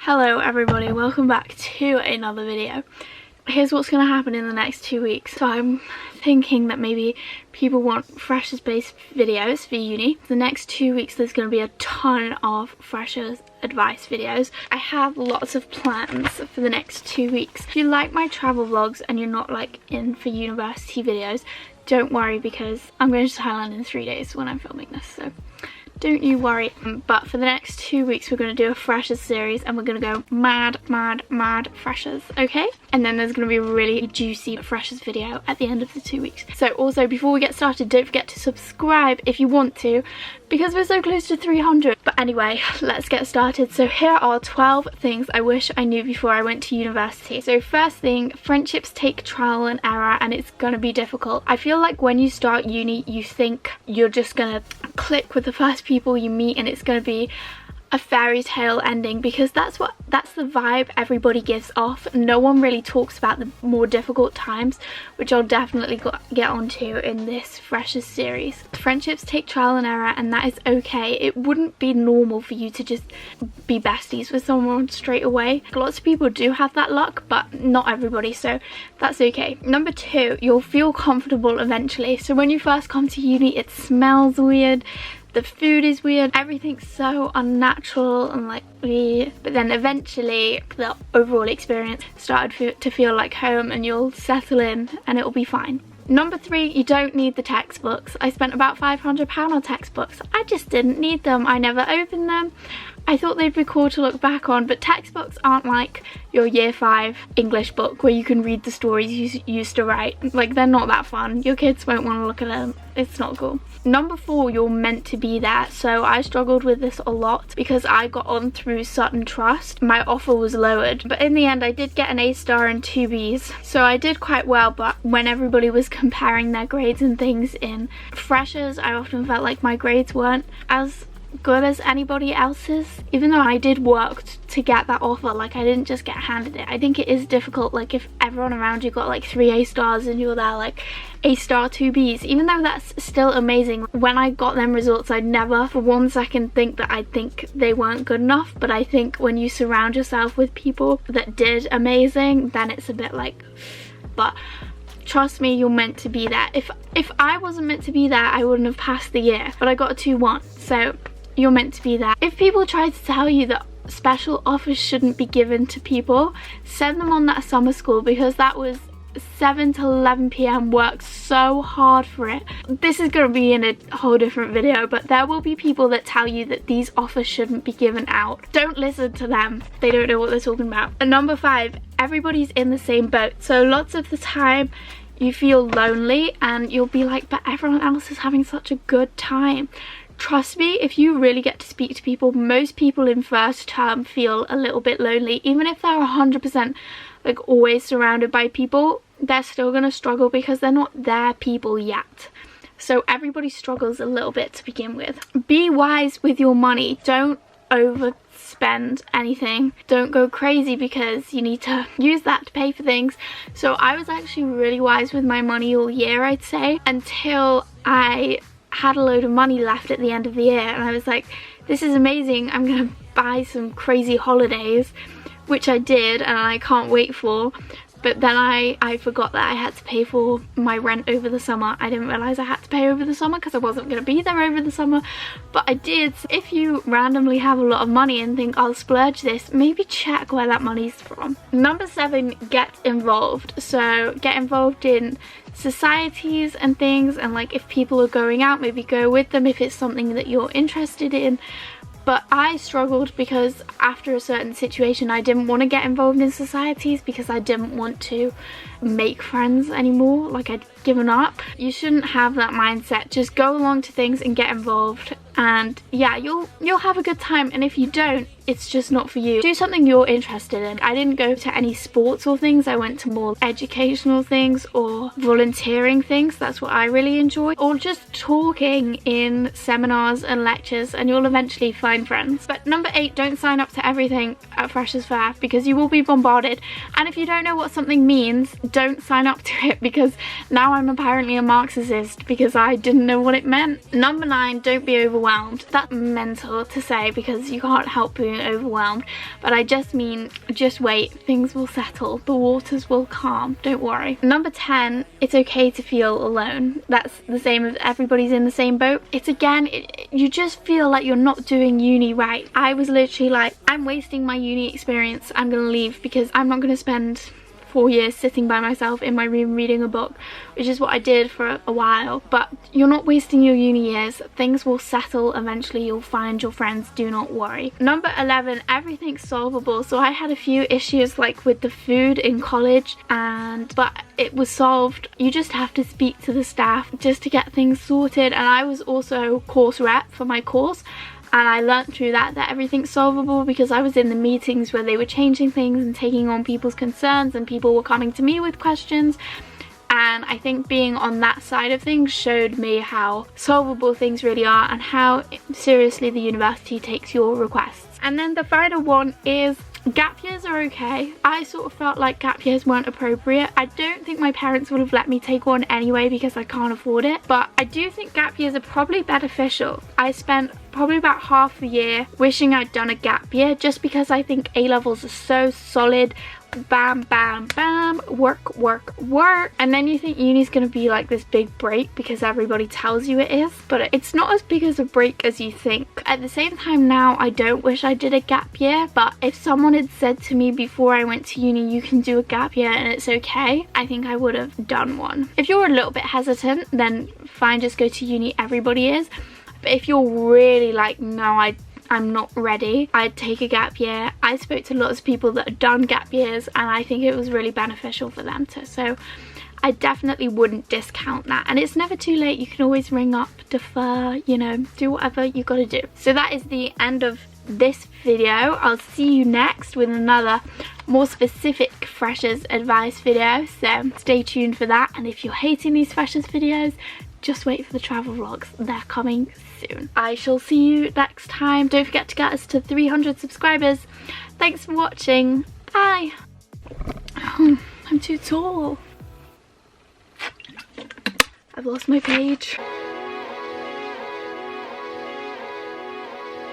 Hello everybody, welcome back to another video. Here's what's going to happen in the next 2 weeks. So I'm thinking that maybe people want freshers based videos for uni. The next 2 weeks there's going to be a ton of freshers advice videos. I have lots of plans for the next 2 weeks. If you like my travel vlogs and you're not like in for university videos, don't worry because I'm going to Thailand in 3 days when I'm filming this, so don't you worry. But for the next 2 weeks we're going to do a freshers series and we're going to go mad freshers, okay? And then there's going to be a really juicy freshers video at the end of the 2 weeks. So also before we get started, don't forget to subscribe if you want to, because we're so close to 300. But anyway, let's get started. So here are 12 things I wish I knew before I went to university. So first thing, friendships take trial and error and it's gonna be difficult. I feel like when you start uni you think you're just gonna click with the first people you meet and it's gonna be a fairy tale ending, because that's the vibe everybody gives off. No one really talks about the more difficult times, which I'll definitely get onto in this freshers series. Friendships take trial and error and that is okay. It wouldn't be normal for you to just be besties with someone straight away. Lots of people do have that luck, but not everybody, so that's okay. Number 2, you'll feel comfortable eventually. So when you first come to uni it smells weird, the food is weird, everything's so unnatural and like weird, but then eventually the overall experience started to feel like home and you'll settle in and it'll be fine. Number 3, you don't need the textbooks. I spent about £500 on textbooks. I just didn't need them. I never opened them. I thought they'd be cool to look back on, but textbooks aren't like your year 5 English book where you can read the stories you used to write. Like, they're not that fun. Your kids won't want to look at them. It's not cool. Number 4, you're meant to be there. So I struggled with this a lot because I got on through Sutton Trust. My offer was lowered, but in the end I did get an A star and 2 Bs. So I did quite well, but when everybody was comparing their grades and things in freshers, I often felt like my grades weren't as good as anybody else's, even though I did work to get that offer. Like, I didn't just get handed it. I think it is difficult, like if everyone around you got like 3 A stars and you're there like A star 2 Bs, even though that's still amazing. When I got them results I'd never for 1 second think that I'd think they weren't good enough, but I think when you surround yourself with people that did amazing then it's a bit like, but trust me, you're meant to be there. If I wasn't meant to be there I wouldn't have passed the year, but I got a 2-1, so you're meant to be there. If people try to tell you that special offers shouldn't be given to people, send them on that summer school, because that was 7 to 11 PM, worked so hard for it. This is going to be in a whole different video, but there will be people that tell you that these offers shouldn't be given out. Don't listen to them. They don't know what they're talking about. And number 5, everybody's in the same boat. So lots of the time you feel lonely and you'll be like, but everyone else is having such a good time. Trust me, if you really get to speak to people, most people in first term feel a little bit lonely. Even if they're 100% like always surrounded by people, they're still gonna struggle because they're not their people yet. So everybody struggles a little bit to begin with. Be wise with your money. Don't overspend anything. Don't go crazy because you need to use that to pay for things. So I was actually really wise with my money all year, I'd say, until I had a load of money left at the end of the year and I was like, this is amazing, I'm gonna buy some crazy holidays, which I did and I can't wait for. But then I forgot that I had to pay for my rent over the summer. I didn't realise I had to pay over the summer because I wasn't going to be there over the summer, but I did. If you randomly have a lot of money and think I'll splurge this, maybe check where that money's from. Number 7, get involved. So get involved in societies and things, and like if people are going out, maybe go with them if it's something that you're interested in. But I struggled because after a certain situation I didn't want to get involved in societies because I didn't want to make friends anymore, like I'd given up. You shouldn't have that mindset. Just go along to things and get involved, and yeah, you'll have a good time. And if you don't, it's just not for you. Do something you're interested in. I didn't go to any sports or things. I went to more educational things or volunteering things. That's what I really enjoy, or just talking in seminars and lectures, and you'll eventually find friends. But number 8, don't sign up to everything at Freshers Fair because you will be bombarded, and if you don't know what something means, don't sign up to it, because now I'm apparently a Marxist because I didn't know what it meant. Number 9, don't be overwhelmed. That's mental to say because you can't help being overwhelmed, but I just mean just wait, things will settle, the waters will calm, don't worry. Number 10, it's okay to feel alone. That's the same as everybody's in the same boat. It's again, you just feel like you're not doing uni right. I was literally like, I'm wasting my uni experience, I'm gonna leave because I'm not gonna spend 4 years sitting by myself in my room reading a book, which is what I did for a while. But you're not wasting your uni years. Things will settle eventually. You'll find your friends, do not worry. Number 11, everything's solvable. So I had a few issues like with the food in college, but it was solved. You just have to speak to the staff just to get things sorted. And I was also course rep for my course, and I learnt through that everything's solvable because I was in the meetings where they were changing things and taking on people's concerns, and people were coming to me with questions. And I think being on that side of things showed me how solvable things really are and how seriously the university takes your requests. And then the final one is gap years are okay. I sort of felt like gap years weren't appropriate. I don't think my parents would have let me take one anyway because I can't afford it, but I do think gap years are probably beneficial. I spent probably about half the year wishing I'd done a gap year just because I think A-levels are so solid. Bam, bam, bam, work, work, work. And then you think uni's gonna be like this big break because everybody tells you it is, but it's not as big as a break as you think. At the same time now, I don't wish I did a gap year, but if someone had said to me before I went to uni, you can do a gap year and it's okay, I think I would have done one. If you're a little bit hesitant, then fine, just go to uni, everybody is. But if you're really like, no, I'm not ready, I'd take a gap year. I spoke to lots of people that had done gap years and I think it was really beneficial for them too. So I definitely wouldn't discount that. And it's never too late. You can always ring up, defer, you know, do whatever you gotta do. So that is the end of this video. I'll see you next with another more specific freshers advice video. So stay tuned for that. And if you're hating these freshers videos, just wait for the travel vlogs. They're coming soon. I shall see you next time. Don't forget to get us to 300 subscribers. Thanks for watching. Bye. Oh, I'm too tall. I've lost my page.